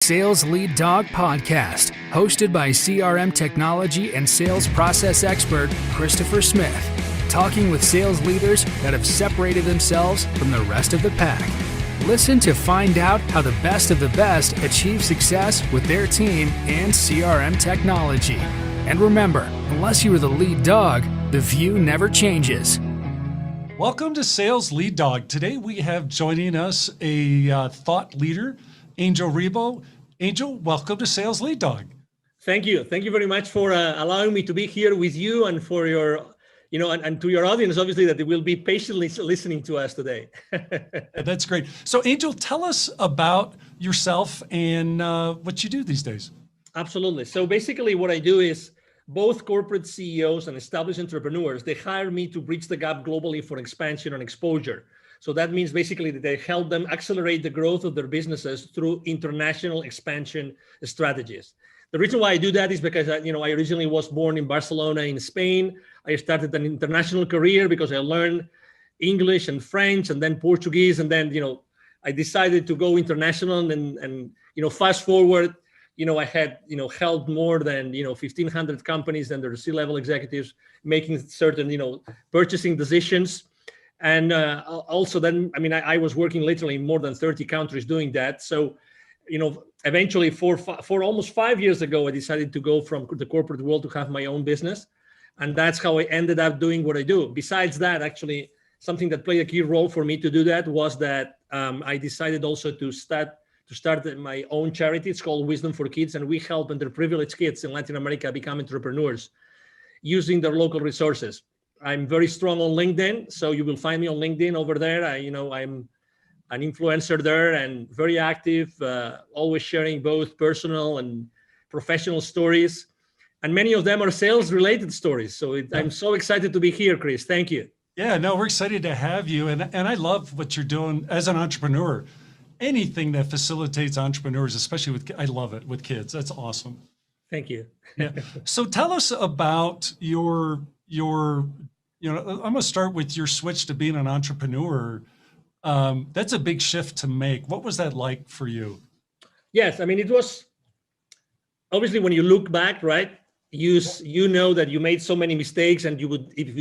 Sales Lead Dog Podcast, hosted by CRM technology and sales process expert Christopher Smith, talking with sales leaders that have separated themselves from the rest of the pack. Listen to find out how the best of the best achieve success with their team and CRM technology. And remember, unless you are the lead dog, the view never changes. Welcome to Sales Lead Dog. Today we have joining us a thought leader, Angel Ribo. Angel, welcome to Sales Lead Dog. Thank you. Thank you very much for allowing me to be here with you and for your, and to your audience, obviously, that they will be patiently listening to us today. That's great. So Angel, tell us about yourself and what you do these days. Absolutely. So basically what I do is both corporate CEOs and established entrepreneurs, they hire me to bridge the gap globally for expansion and exposure. So that means basically that they help them accelerate the growth of their businesses through international expansion strategies. The reason why I do that is because I originally was born in Barcelona in Spain. I started an international career because I learned English and French and then Portuguese. And then, I decided to go international and fast forward, I had, helped more than, 1,500 companies and their C-level executives making certain, purchasing decisions. And also then, I was working literally in more than 30 countries doing that. So, eventually for almost 5 years ago, I decided to go from the corporate world to have my own business. And that's how I ended up doing what I do. Besides that, actually, something that played a key role for me to do that was that I decided also to start my own charity. It's called Wisdom for Kids. And we help underprivileged kids in Latin America become entrepreneurs using their local resources. I'm very strong on LinkedIn, so you will find me on LinkedIn over there. I'm an influencer there and very active, always sharing both personal and professional stories. And many of them are sales-related stories. So I'm so excited to be here, Chris. Thank you. Yeah, no, we're excited to have you. And I love what you're doing as an entrepreneur. Anything that facilitates entrepreneurs, especially I love it with kids. That's awesome. Thank you. Yeah. So tell us about your I'm going to start with your switch to being an entrepreneur. That's a big shift to make. What was that like for you? Yes, it was obviously when you look back, right? You know that you made so many mistakes, and you would, if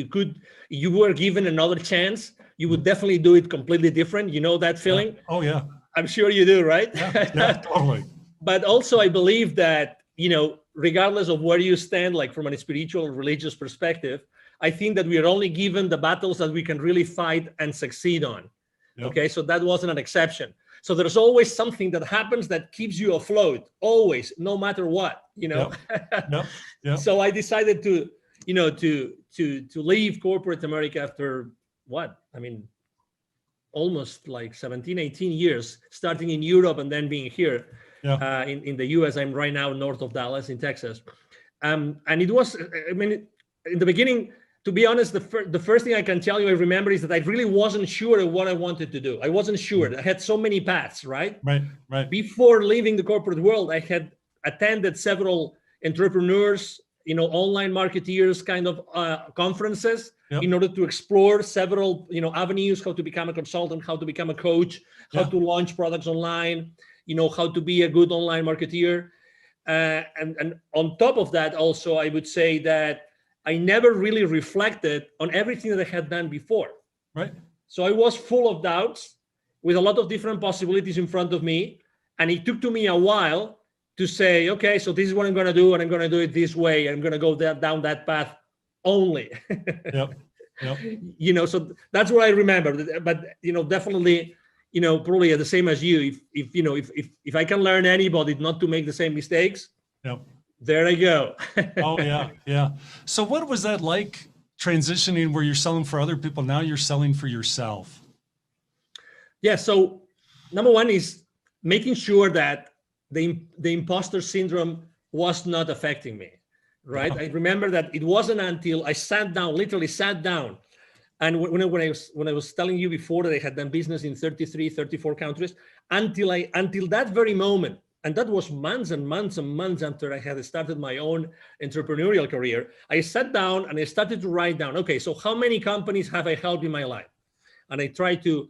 you were given another chance, you would definitely do it completely different. You know that feeling? Yeah. Oh yeah. I'm sure you do, right? Yeah, totally. But also I believe that, regardless of where you stand, like from a spiritual or religious perspective, I think that we are only given the battles that we can really fight and succeed on. Yep. Okay, so that wasn't an exception. So there's always something that happens that keeps you afloat, always, no matter what, Yep. Yep. So I decided to leave corporate America after what? Almost like 17, 18 years, starting in Europe and then being here. Yeah. In the US. I'm right now north of Dallas in Texas. And it was, in the beginning, to be honest, the first thing I can tell you I remember is that I really wasn't sure of what I wanted to do. I wasn't sure. I had so many paths, right? Right. Before leaving the corporate world, I had attended several entrepreneurs, online marketeers kind of conferences. Yep. In order to explore several, avenues, how to become a consultant, how to become a coach, how to launch products online, how to be a good online marketeer. And on top of that, also, I would say that I never really reflected on everything that I had done before. Right. So I was full of doubts with a lot of different possibilities in front of me. And it took to me a while to say, okay, so this is what I'm going to do, and I'm going to do it this way. I'm going to go down that path only. Yep. So that's what I remember. But, definitely, probably the same as you. If I can learn anybody not to make the same mistakes, yep. There I go. Oh, yeah. So what was that like transitioning where you're selling for other people? Now you're selling for yourself. Yeah. So number one is making sure that the imposter syndrome was not affecting me, right? I remember that it wasn't until I literally sat down. And when I was telling you before that I had done business in 33, 34 countries, until that very moment, and that was months and months and months after I had started my own entrepreneurial career, I sat down and I started to write down, okay, so how many companies have I helped in my life? And I tried to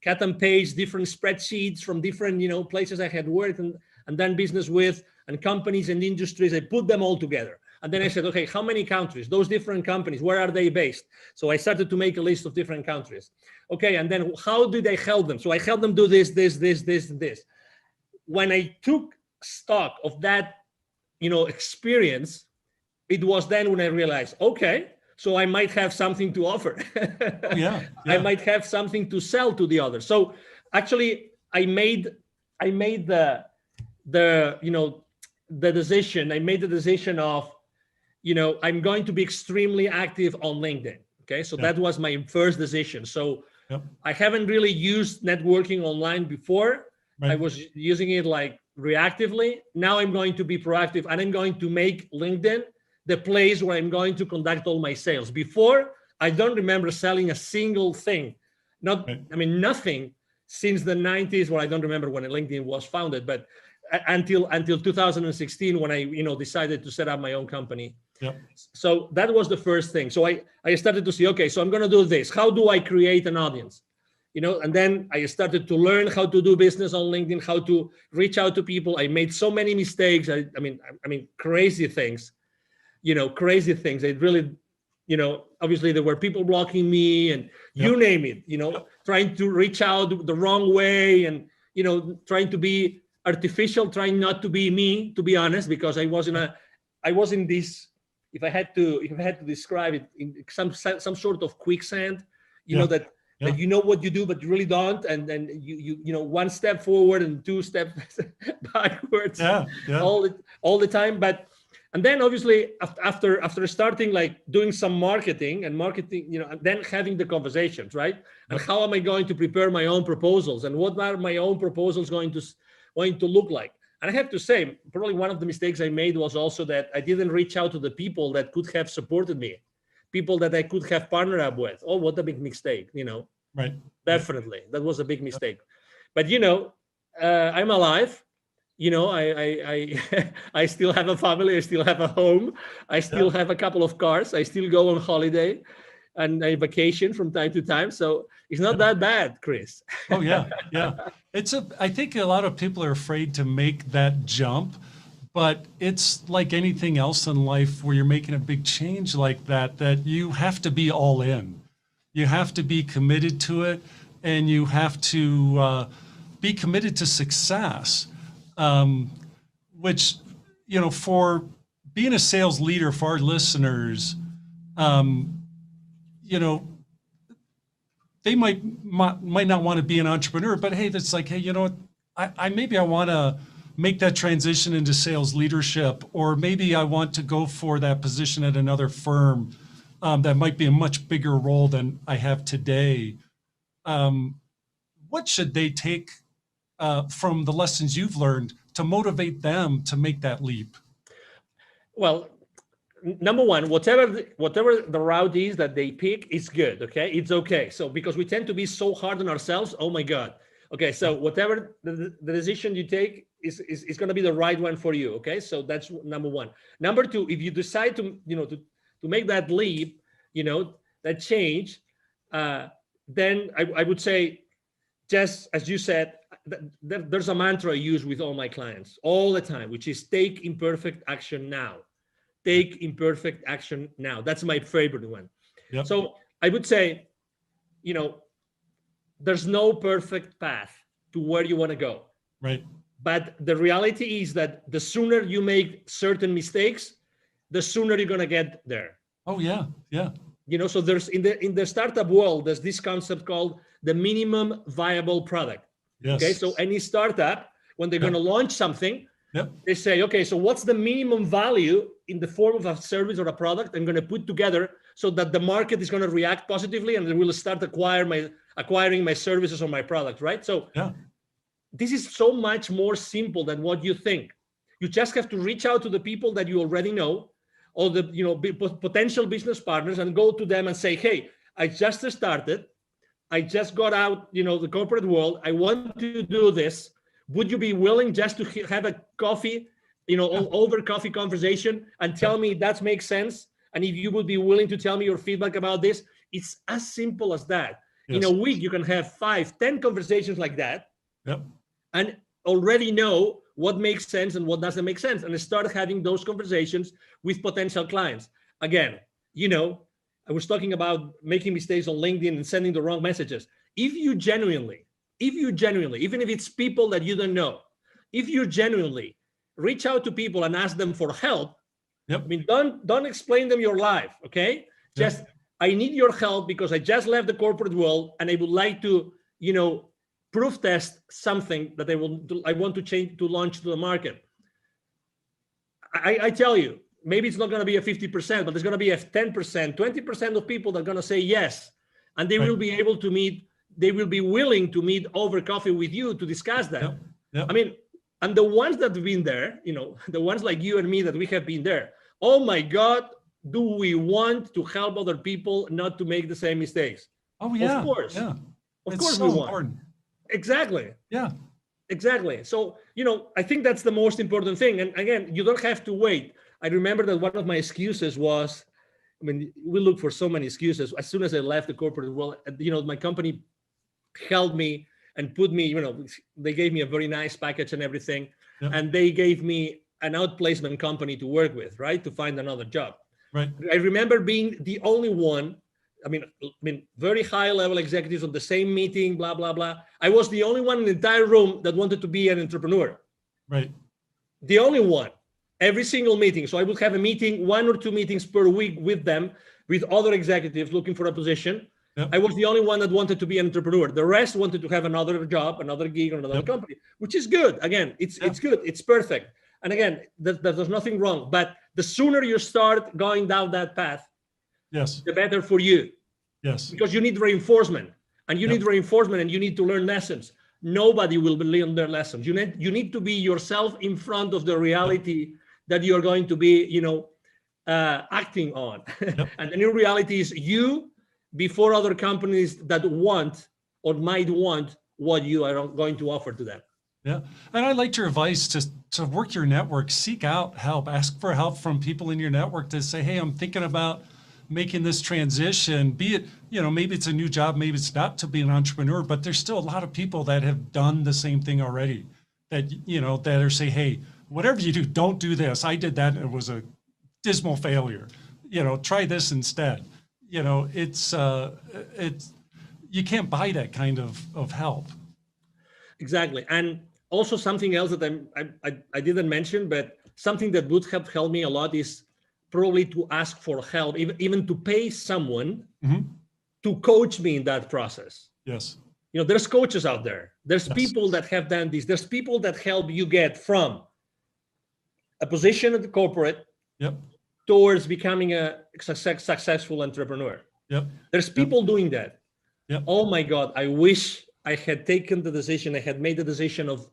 cut and paste different spreadsheets from different, places I had worked and done business with, and companies and industries. I put them all together. And then I said, okay, how many countries? Those different companies, where are they based? So I started to make a list of different countries. Okay, and then how did I help them? So I helped them do this, this, this, this, and this. When I took stock of that, experience, it was then when I realized, okay, so I might have something to offer. Yeah. I might have something to sell to the others. So actually, I made the decision. I made the decision of, I'm going to be extremely active on LinkedIn. Okay, so that was my first decision. So I haven't really used networking online before. Right. I was using it like reactively. Now I'm going to be proactive, and I'm going to make LinkedIn the place where I'm going to conduct all my sales. Before, I don't remember selling a single thing. Nothing since the 90s, where I don't remember when LinkedIn was founded, but until 2016, when I decided to set up my own company. Yep. So that was the first thing. So I started to see, okay, so I'm going to do this. How do I create an audience? And then I started to learn how to do business on LinkedIn, how to reach out to people. I made so many mistakes. I mean, crazy things. Crazy things. It really, obviously there were people blocking me, and you name it. Trying to reach out the wrong way, and trying to be artificial, trying not to be me, to be honest, because I was in this. If I had to describe it, in some sort of quicksand, that you know what you do, but you really don't, and then you one step forward and two steps backwards, all the time. And then obviously after starting like doing some marketing, and then having the conversations, right? And how am I going to prepare my own proposals, and what are my own proposals going to look like? And I have to say, probably one of the mistakes I made was also that I didn't reach out to the people that could have supported me, people that I could have partnered up with. Oh, what a big mistake, Right. Definitely. That was a big mistake. But, I'm alive. I still have a family. I still have a home. I still have a couple of cars. I still go on holiday and I vacation from time to time. So it's not that bad, Chris. Oh, yeah. Yeah. I think a lot of people are afraid to make that jump, but it's like anything else in life where you're making a big change like that you have to be all in. You have to be committed to it, and you have to be committed to success, which, for being a sales leader, for our listeners, they might not want to be an entrepreneur, but hey, that's like, hey, I want to make that transition into sales leadership, or maybe I want to go for that position at another firm that might be a much bigger role than I have today. What should they take from the lessons you've learned to motivate them to make that leap? Well, number one, whatever the route is that they pick is good. Okay, it's okay. So because we tend to be so hard on ourselves, oh my God. Okay, so whatever the decision you take is going to be the right one for you. Okay, so that's number one. Number two, if you decide to make that leap, that change, then I would say, just as you said, there's a mantra I use with all my clients all the time, which is take imperfect action now. Take imperfect action now. That's my favorite one. Yep. So I would say, there's no perfect path to where you want to go. Right. But the reality is that the sooner you make certain mistakes, the sooner you're going to get there. Oh, yeah. Yeah. So there's in the startup world, there's this concept called the minimum viable product. Yes. Okay. So any startup, when they're going to launch something, they say, okay, so what's the minimum value in the form of a service or a product I'm going to put together so that the market is going to react positively and they will start acquiring my services or my product, right? So this is so much more simple than what you think. You just have to reach out to the people that you already know, or the potential business partners, and go to them and say, hey, I just started. I just got out, the corporate world. I want to do this. Would you be willing just to have a coffee, over coffee conversation and tell me that makes sense? And if you would be willing to tell me your feedback about this, it's as simple as that. In a week, you can have 5, 10 conversations like that, Yep. and already know what makes sense and what doesn't make sense, and start having those conversations with potential clients. Again, I was talking about making mistakes on LinkedIn and sending the wrong messages. If you genuinely, even if it's people that you don't know, if you genuinely reach out to people and ask them for help, Yep. I mean, don't explain them your life, okay? Yep. Just, I need your help because I just left the corporate world and I would like to, proof test something that I want to change, to launch to the market. I tell you, maybe it's not going to be a 50%, but there's going to be a 10%, 20% of people that are going to say yes. And they will be able to meet, they will be willing to meet over coffee with you to discuss that. Yep. Yep. I mean, and the ones that have been there, the ones like you and me that we have been there, oh my God, do we want to help other people not to make the same mistakes? Oh yeah. Of course. Yeah. Of It's course so we want. important. Exactly. Yeah. Exactly. So, I think that's the most important thing. And again, you don't have to wait. I remember that one of my excuses was, we look for so many excuses. As soon as I left the corporate world, my company held me and put me, they gave me a very nice package and everything. Yep. And they gave me an outplacement company to work with, right? To find another job. Right. I remember being the only one, very high level executives on the same meeting, blah, blah, blah. I was the only one in the entire room that wanted to be an entrepreneur. Right. The only one, every single meeting. So I would have a meeting, 1 or 2 meetings per week with them, with other executives looking for a position. Yep. I was the only one that wanted to be an entrepreneur. The rest wanted to have another job, another gig, or another company, which is good. Again, it's good. It's perfect. And again, there's nothing wrong. But the sooner you start going down that path, Yes. the better for you. Yes. Because you need reinforcement, and you need reinforcement, and you need to learn lessons. Nobody will learn their lessons. You need to be yourself in front of the reality that you're going to be, acting on. And the new reality is you before other companies that want or might want what you are going to offer to them. Yeah. And I liked your advice to work your network, seek out help, ask for help from people in your network to say, hey, I'm thinking about making this transition, be it, maybe it's a new job, maybe it's not to be an entrepreneur, but there's still a lot of people that have done the same thing already that, that are say, hey, whatever you do, don't do this. I did that. And it was a dismal failure, try this instead. It's you can't buy that kind of help. Exactly. And also something else that I didn't mention, but something that would have helped me a lot is probably to ask for help, even to pay someone to coach me in that process. Yes. There's coaches out there. There's people that have done this. There's people that help you get from a position at the corporate towards becoming a successful entrepreneur. There's people doing that. Oh my God, I wish I had taken the decision. I had made the decision of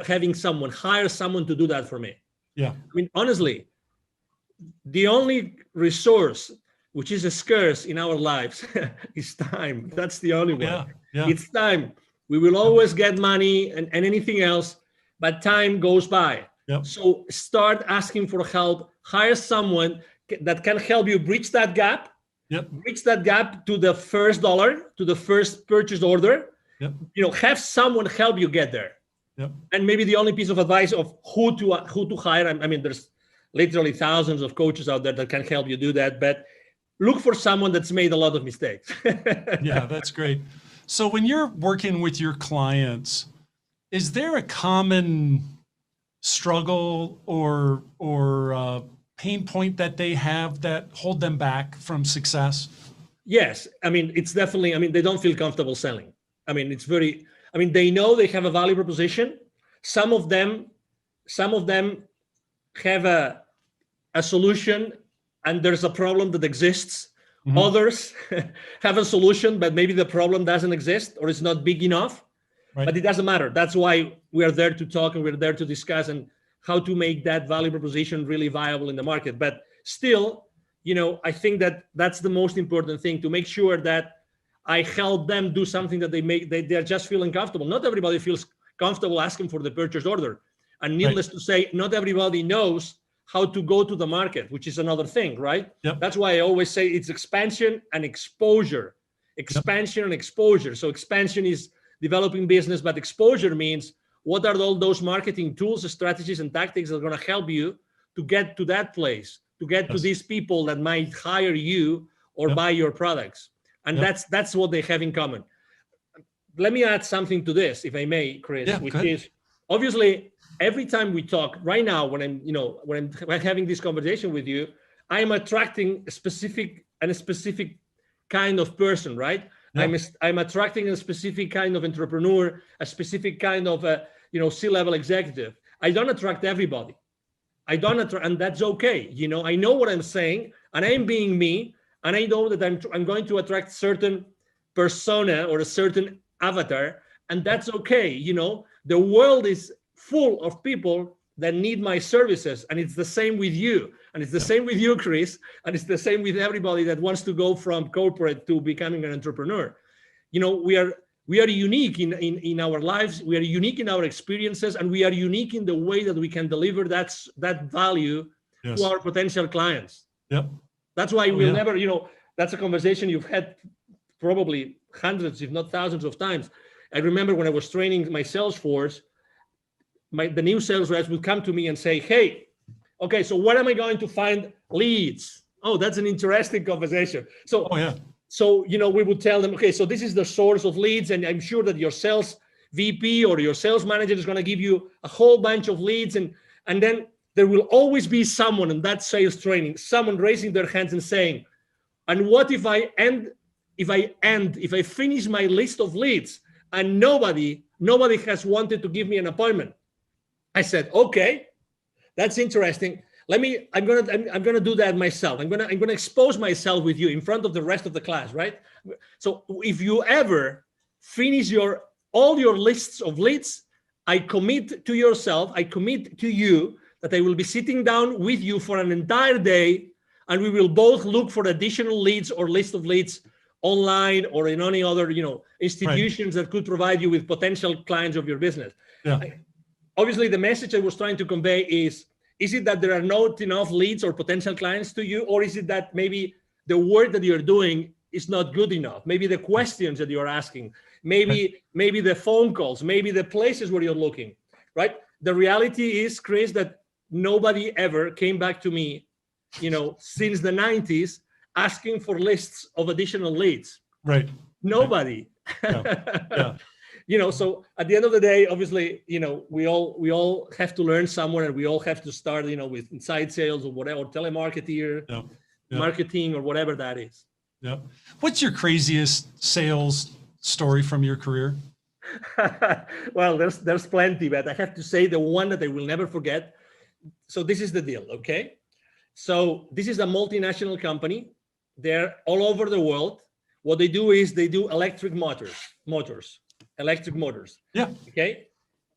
having someone hire someone to do that for me. Honestly, the only resource which is scarce in our lives is time. That's the only one. It's time. We will always get money and anything else, but time goes by. So start asking for help. Hire someone that can help you bridge that gap. Bridge that gap to the first dollar, to the first purchase order. Have someone help you get there. And maybe the only piece of advice of who to hire. There's literally thousands of coaches out there that can help you do that, but look for someone that's made a lot of mistakes. Yeah, that's great. So when you're working with your clients, is there a common struggle or pain point that they have that hold them back from success? Yes. It's definitely, they don't feel comfortable selling. They know they have a value proposition. Some of them have a solution and there's a problem that exists. Others have a solution, but maybe the problem doesn't exist or it's not big enough. But it doesn't matter. That's why we are there to talk and we're there to discuss and how to make that value proposition really viable in the market. But still, I think that that's the most important thing, to make sure that I help them do something that they're just feeling comfortable. Not everybody feels comfortable asking for the purchase order. And needless to say, not everybody knows how to go to the market, which is another thing, right? That's why I always say it's expansion and exposure. expansion and exposure. So expansion is developing business, but exposure means what are all those marketing tools, strategies, and tactics that are going to help you to get to that place, to get to these people that might hire you or buy your products. And that's what they have in common. Let me add something to this, if I may, Chris, which is obviously every time we talk right now, when I'm having this conversation with you, I'm attracting a specific kind of person, right? I'm attracting a specific kind of entrepreneur, a specific kind of C-level executive. I don't attract everybody. And that's okay. I know what I'm saying, and I'm being me, and I know that I'm going to attract certain persona or a certain avatar, and that's okay. The world is full of people that need my services, and it's the same with you, and it's the same with you, Chris, and it's the same with everybody that wants to go from corporate to becoming an entrepreneur. We are unique in our lives, we are unique in our experiences, and we are unique in the way that we can deliver that value to our potential clients. That's why we'll never, that's a conversation you've had probably hundreds, if not thousands of times. I remember when I was training my sales force, the new sales reps would come to me and say, hey, okay, so where am I going to find leads? Oh, that's an interesting conversation. So, we would tell them, okay, so this is the source of leads, and I'm sure that your sales VP or your sales manager is going to give you a whole bunch of leads, and then there will always be someone in that sales training, someone raising their hands and saying, and what if I finish my list of leads and nobody has wanted to give me an appointment? I said, okay, that's interesting. I'm gonna do that myself. I'm gonna expose myself with you in front of the rest of the class, right? So if you ever finish all your lists of leads, I commit to you that I will be sitting down with you for an entire day, and we will both look for additional leads or list of leads online or in any other institutions that could provide you with potential clients of your business. Obviously, the message I was trying to convey is it that there are not enough leads or potential clients to you, or is it that maybe the work that you're doing is not good enough? Maybe the questions that you're asking, maybe the phone calls, maybe the places where you're looking, right? The reality is, Chris, that nobody ever came back to me, since the 90s asking for lists of additional leads. Right. Nobody. So at the end of the day, obviously, we all have to learn somewhere, and we all have to start, with inside sales or whatever, or telemarketer, marketing, or whatever that is. What's your craziest sales story from your career? Well, there's plenty, but I have to say the one that I will never forget. So this is the deal, okay? So this is a multinational company. They're all over the world. What they do is they do electric motors. Okay.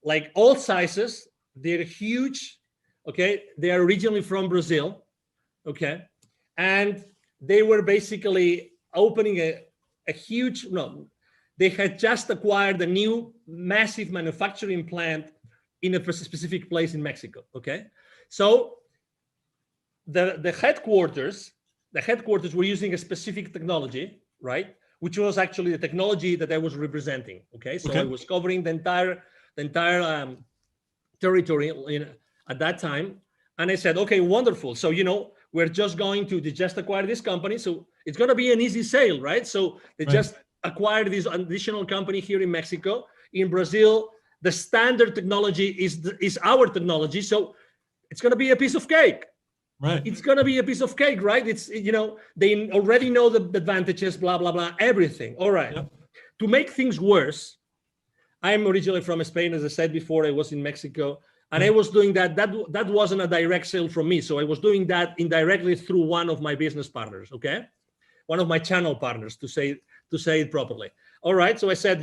Like all sizes, they're huge. Okay. They are originally from Brazil. Okay. And they were basically opening they had just acquired a new massive manufacturing plant in a specific place in Mexico. Okay. So the headquarters were using a specific technology, right? Which was actually the technology that I was representing. Okay, so I was covering the entire territory at that time, and I said, okay, wonderful. So we're just going to just acquire this company, so it's going to be an easy sale, right? So they just acquired this additional company here in Mexico. In Brazil, the standard technology is our technology, so it's going to be a piece of cake. Right. It's going to be a piece of cake, right? It's, they already know the advantages, blah, blah, blah, everything. All right. To make things worse, I'm originally from Spain. As I said before, I was in Mexico, and I was doing that. That wasn't a direct sale from me. So I was doing that indirectly through one of my business partners. Okay. One of my channel partners, to say it properly. All right. So I said,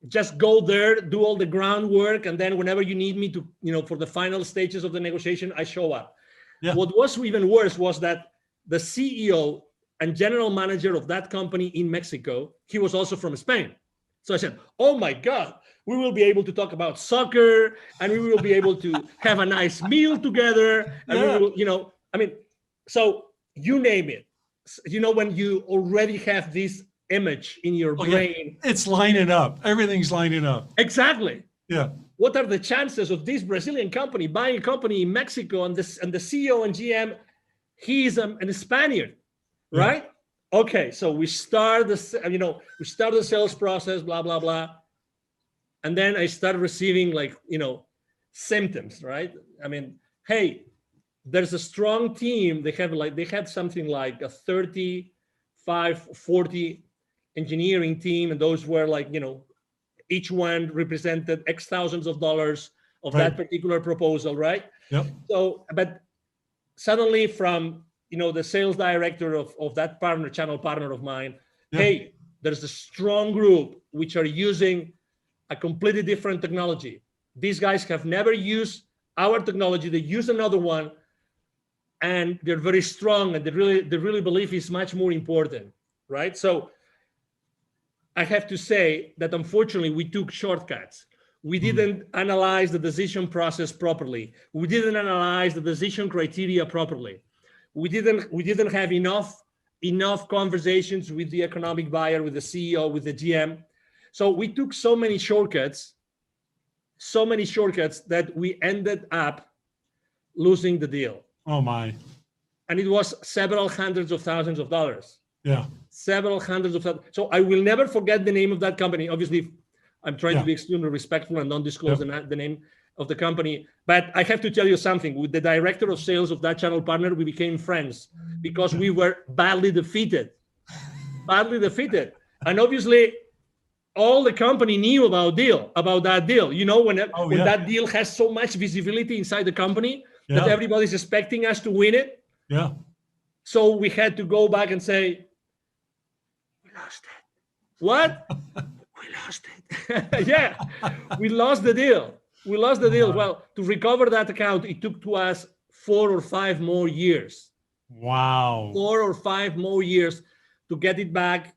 just go there, do all the groundwork, and then whenever you need me to, for the final stages of the negotiation, I show up. What was even worse was that the CEO and general manager of that company in Mexico, he was also from Spain. So I said, oh my God, we will be able to talk about soccer, and we will be able to have a nice meal together. And we will, so you name it. when you already have this image in your brain. Yeah. It's lining up. Everything's lining up. Exactly. Yeah. What are the chances of this Brazilian company buying a company in Mexico, and the CEO and GM, he is a Spaniard, right? Yeah. Okay, so we start the sales process, blah blah blah, and then I start receiving symptoms, right? I mean, hey, there's a strong team. They had something like a 35, 40 engineering team, and those were each one represented X thousands of dollars of that particular proposal, right? Yep. So, but suddenly from, the sales director of that channel partner of mine, hey, there's a strong group which are using a completely different technology. These guys have never used our technology. They use another one, and they're very strong, and they really believe it's much more important, right? So I have to say that unfortunately we took shortcuts. We didn't analyze the decision process properly. We didn't analyze the decision criteria properly. We didn't have enough conversations with the economic buyer, with the CEO, with the GM. So we took so many shortcuts that we ended up losing the deal. Oh my. And it was several hundreds of thousands of dollars. Yeah. Several hundreds of thousands. So I will never forget the name of that company. Obviously, I'm trying to be extremely respectful and don't disclose the name of the company. But I have to tell you something. With the director of sales of that channel partner, we became friends because we were badly defeated. And obviously, all the company knew about that deal. When that deal has so much visibility inside the company that everybody's expecting us to win it. Yeah. So we had to go back and say, we lost it. What? We lost it. Yeah, we lost the deal. Well, to recover that account, it took to us 4 or 5 more years. Wow. 4 or 5 more years to get it back,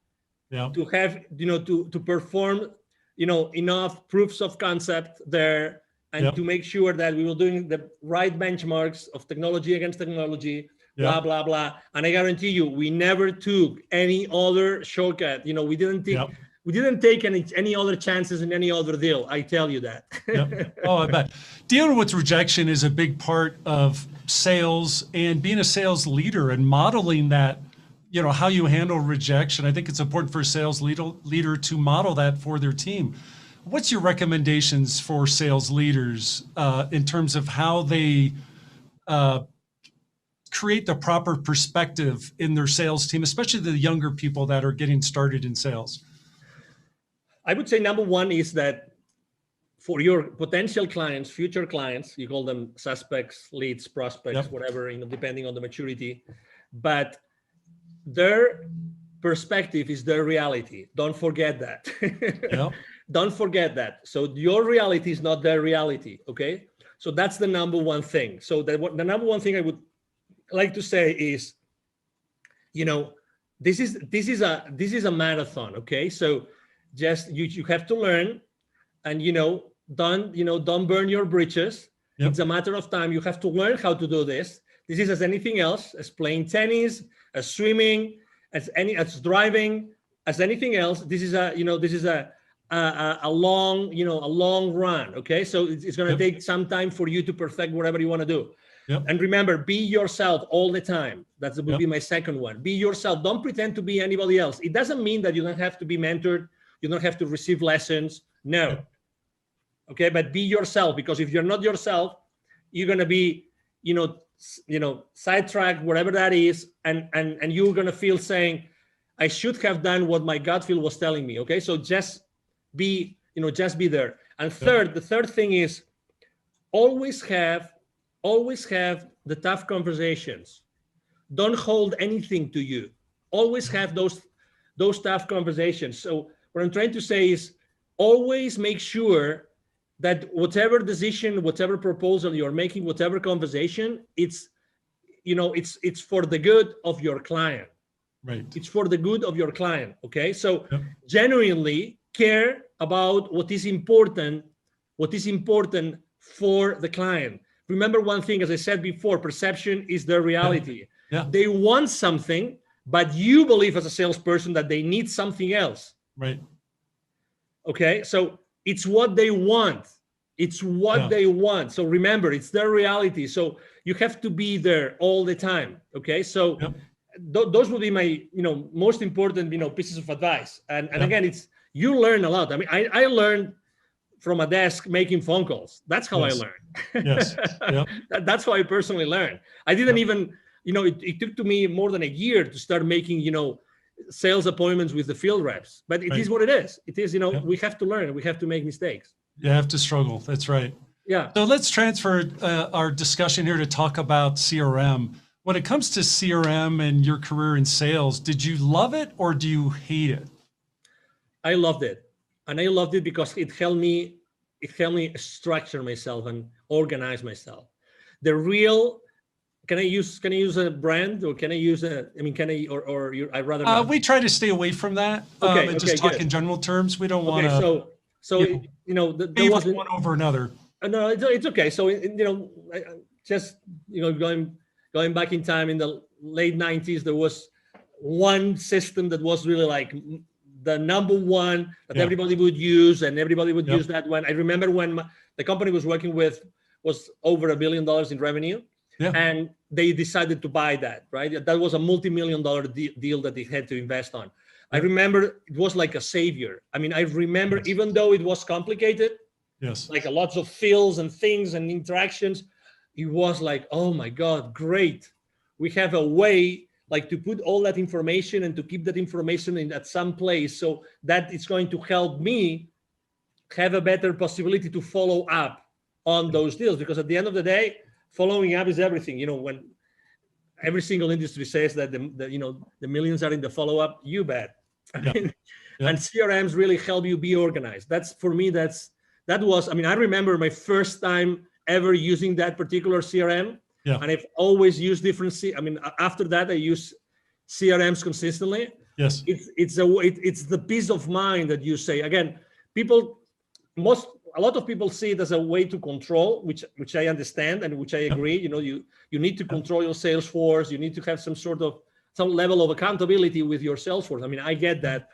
to have, to perform, enough proofs of concept there, and to make sure that we were doing the right benchmarks of technology against technology, blah, blah, blah. And I guarantee you, we never took any other shortcut. We didn't take any other chances in any other deal. I tell you that. Oh, I bet. Dealing with rejection is a big part of sales, and being a sales leader and modeling that, how you handle rejection. I think it's important for a sales leader to model that for their team. What's your recommendations for sales leaders in terms of how they create the proper perspective in their sales team, especially the younger people that are getting started in sales? I would say number one is that for your potential clients, future clients, you call them suspects, leads, prospects, whatever, depending on the maturity, but their perspective is their reality. Don't forget that. Don't forget that. So your reality is not their reality. Okay. So that's the number one thing. So the number one thing I would like to say is, this is a marathon. Okay. So just you have to learn, and don't burn your bridges. It's a matter of time. You have to learn how to do this. This is as anything else, as playing tennis, as swimming, as driving, as anything else. This is a long run. Okay, so it's going to take some time for you to perfect whatever you want to do. And remember, be yourself all the time. That would be my second one. Be yourself. Don't pretend to be anybody else. It doesn't mean that you don't have to be mentored. You don't have to receive lessons. No. Okay, but be yourself, because if you're not yourself, you're going to be, sidetracked, whatever that is, and you're going to feel saying, I should have done what my gut feel was telling me. Okay, so just be there. And the third thing is always have the tough conversations. Don't hold anything to you. Always have those tough conversations. So what I'm trying to say is always make sure that whatever decision, whatever proposal you're making, whatever conversation, it's for the good of your client. Right. It's for the good of your client. Okay. So genuinely care about what is important for the client. Remember one thing, as I said before, perception is their reality. They want something, but you believe as a salesperson that they need something else. Right. Okay. So it's what they want. It's what they want. So remember, it's their reality. So you have to be there all the time. Okay. So those would be my, most important, pieces of advice. And again, you learn a lot. I mean, I learned from a desk making phone calls. That's how I learned. Yes. Yep. That's how I personally learned. I didn't even, it took to me more than a year to start making, sales appointments with the field reps, but it is what it is. It is, we have to learn, we have to make mistakes. You have to struggle. That's right. Yeah. So let's transfer our discussion here to talk about CRM. When it comes to CRM and your career in sales, did you love it or do you hate it? I loved it. And I loved it because it helped me structure myself and organize myself. The real, can I use a brand, or can I use I'd rather not. We try to stay away from that. And just talk in general terms. We don't want to. So there wasn't one over another. No, it's okay. So just going back in time in the late 90s, there was one system that was really like the number one that everybody would use, and everybody would use that one. I remember when the company was working with was over $1 billion in revenue, and they decided to buy that. Right, that was a multi-million-dollar deal that they had to invest on. I remember it was like a savior. I mean, I remember even though it was complicated, like lots of fields and things and interactions, it was like, oh my God, great. We have a way like to put all that information and to keep that information in at some place so that it's going to help me have a better possibility to follow up on those deals. Because at the end of the day, following up is everything. When every single industry says that the millions are in the follow-up, you bet. And CRMs really help you be organized. That's for me, that was, I remember my first time ever using that particular CRM. And I've always used different. After that, I use CRMs consistently. Yes, it's the peace of mind that you say. Again, a lot of people see it as a way to control, which I understand and which I agree. You need to control your sales force. You need to have some level of accountability with your sales force. I get that,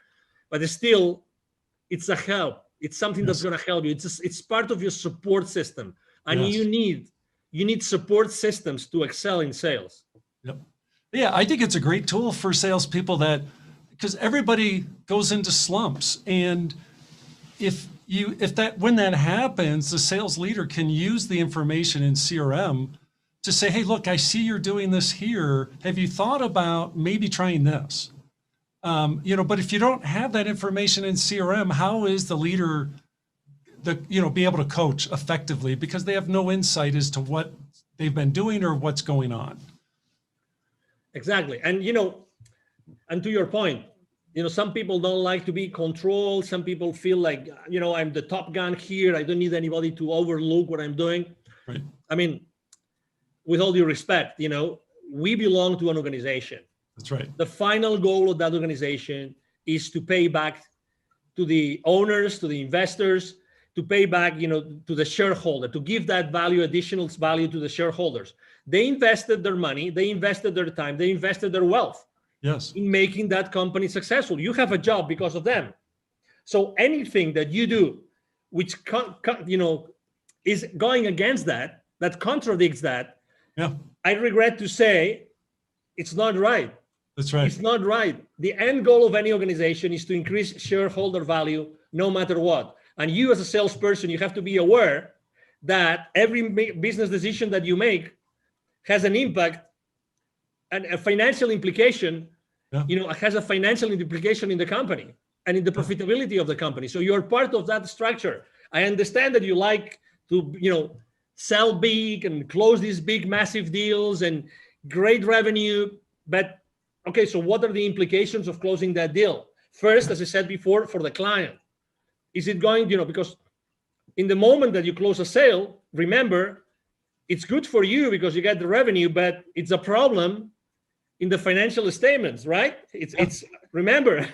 but it's a help. It's something that's going to help you. It's part of your support system, and you need support systems to excel in sales. Yeah, I think it's a great tool for salespeople because everybody goes into slumps, and when that happens, the sales leader can use the information in CRM to say, hey, look, I see you're doing this here. Have you thought about maybe trying this? But if you don't have that information in CRM, how is the leader be able to coach effectively, because they have no insight as to what they've been doing or what's going on? Exactly. And, and to your point, some people don't like to be controlled. Some people feel like, I'm the top gun here. I don't need anybody to overlook what I'm doing. Right. With all due respect, we belong to an organization. That's right. The final goal of that organization is to pay back to the owners, to the investors, to pay back, to the shareholder, to give that additional value to the shareholders. They invested their money, they invested their time, they invested their wealth in making that company successful. You have a job because of them. So anything that you do, which is going against that contradicts that, I regret to say, it's not right. That's right. It's not right. The end goal of any organization is to increase shareholder value no matter what. And you as a salesperson, you have to be aware that every business decision that you make has an impact and a financial implication, has a financial implication in the company and in the profitability of the company. So you're part of that structure. I understand that you like to, sell big and close these big, massive deals and great revenue. But okay, so what are the implications of closing that deal? First, as I said before, for the client, is it going, because in the moment that you close a sale, remember, it's good for you because you get the revenue, but it's a problem in the financial statements, right? It's remember,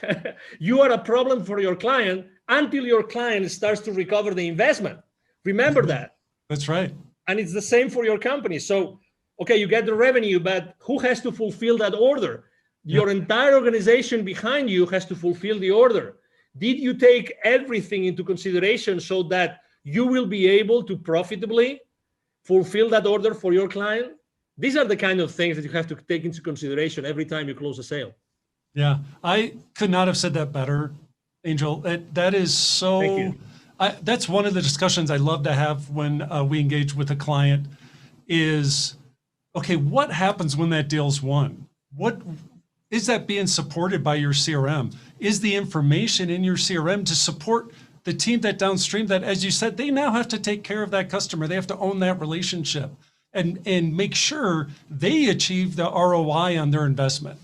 you are a problem for your client until your client starts to recover the investment. Remember that. That's right. And it's the same for your company. So, okay, you get the revenue, but who has to fulfill that order? Your entire organization behind you has to fulfill the order. Did you take everything into consideration so that you will be able to profitably fulfill that order for your client? These are the kind of things that you have to take into consideration every time you close a sale. Yeah, I could not have said that better, Angel. That is so. Thank you. That's one of the discussions I love to have when we engage with a client is, okay, what happens when that deal's won? What is that being supported by your CRM? Is the information in your CRM to support the team that downstream that, as you said, they now have to take care of that customer. They have to own that relationship and make sure they achieve the ROI on their investment.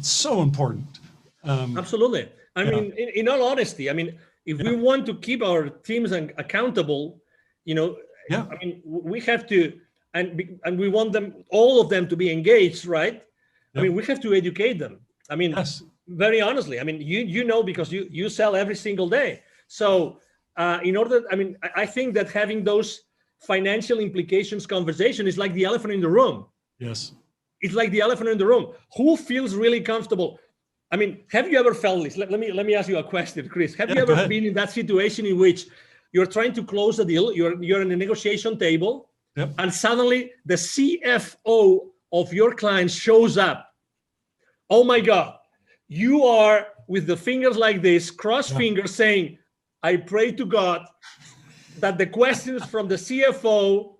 So important. Absolutely. I mean, in all honesty, I mean, if we want to keep our teams accountable, I mean, we have to, and we want them, all of them, to be engaged, right? I mean, we have to educate them. I mean, very honestly, I mean, you know, because you sell every single day. So I think that having those financial implications conversation is like the elephant in the room. Yes. It's like the elephant in the room. Who feels really comfortable? I mean, have you ever felt this? Let me ask you a question, Chris. Have you ever been in that situation in which you're trying to close a deal, you're in a negotiation table, and suddenly the CFO of your client shows up? Oh my God, you are with the fingers like this, cross fingers, saying, I pray to God that the questions from the CFO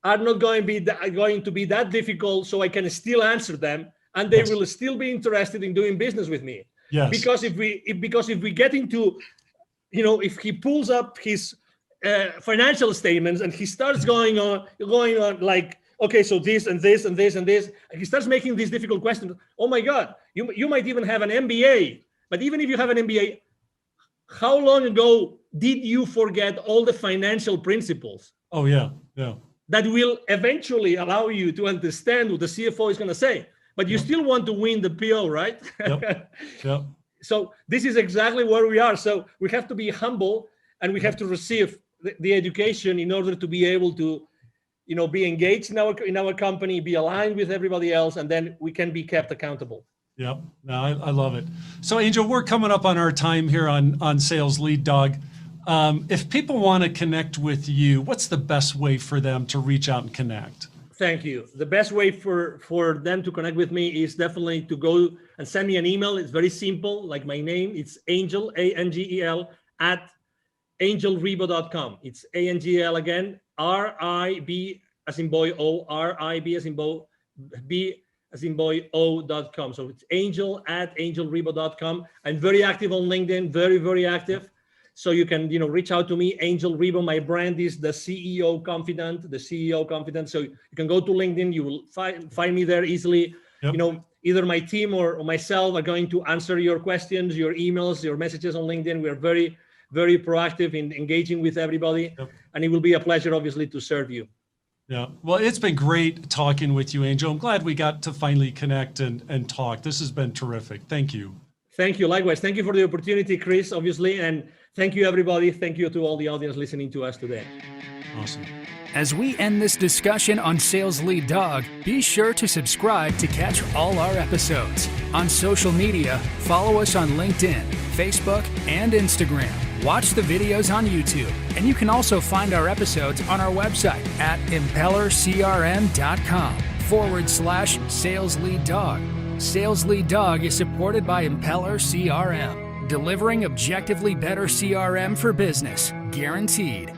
are not going to be that difficult, so I can still answer them, and they will still be interested in doing business with me. Yes. Because if we get into, if he pulls up his financial statements and he starts going on like, okay, so this and this and this and this, and he starts making these difficult questions. Oh my God, you might even have an MBA, but even if you have an MBA, how long ago did you forget all the financial principles? Oh yeah. That will eventually allow you to understand what the CFO is going to say, but you still want to win the PO, right? Yep. So this is exactly where we are. So we have to be humble, and we have to receive the education in order to be able to, be engaged in our company, be aligned with everybody else, and then we can be kept accountable. Yep. No, I love it. So Angel, we're coming up on our time here on Sales Lead Dog. If people want to connect with you, what's the best way for them to reach out and connect? Thank you. The best way for them to connect with me is definitely to go and send me an email. It's very simple, like my name. It's Angel, Angel, at angelribo.com. It's ANGL again, RIB as in boy O, RIB as in boy B as in boy O.com. So it's Angel at angelribo.com. I'm very active on LinkedIn, very, very active. So you can, reach out to me, Angel Ribo. My brand is the CEO Confidant, So you can go to LinkedIn. You will find me there easily. Yep. Either my team or myself are going to answer your questions, your emails, your messages on LinkedIn. We are very, very proactive in engaging with everybody. Yep. And it will be a pleasure, obviously, to serve you. Yeah. Well, it's been great talking with you, Angel. I'm glad we got to finally connect and talk. This has been terrific. Thank you. Thank you. Likewise. Thank you for the opportunity, Chris, obviously. And thank you, everybody. Thank you to all the audience listening to us today. Awesome. As we end this discussion on Sales Lead Dog, be sure to subscribe to catch all our episodes. On social media, follow us on LinkedIn, Facebook, and Instagram. Watch the videos on YouTube, and you can also find our episodes on our website at impellercrm.com/Sales Lead Dog. Sales Lead Dog is supported by Impeller CRM, delivering objectively better CRM for business, guaranteed.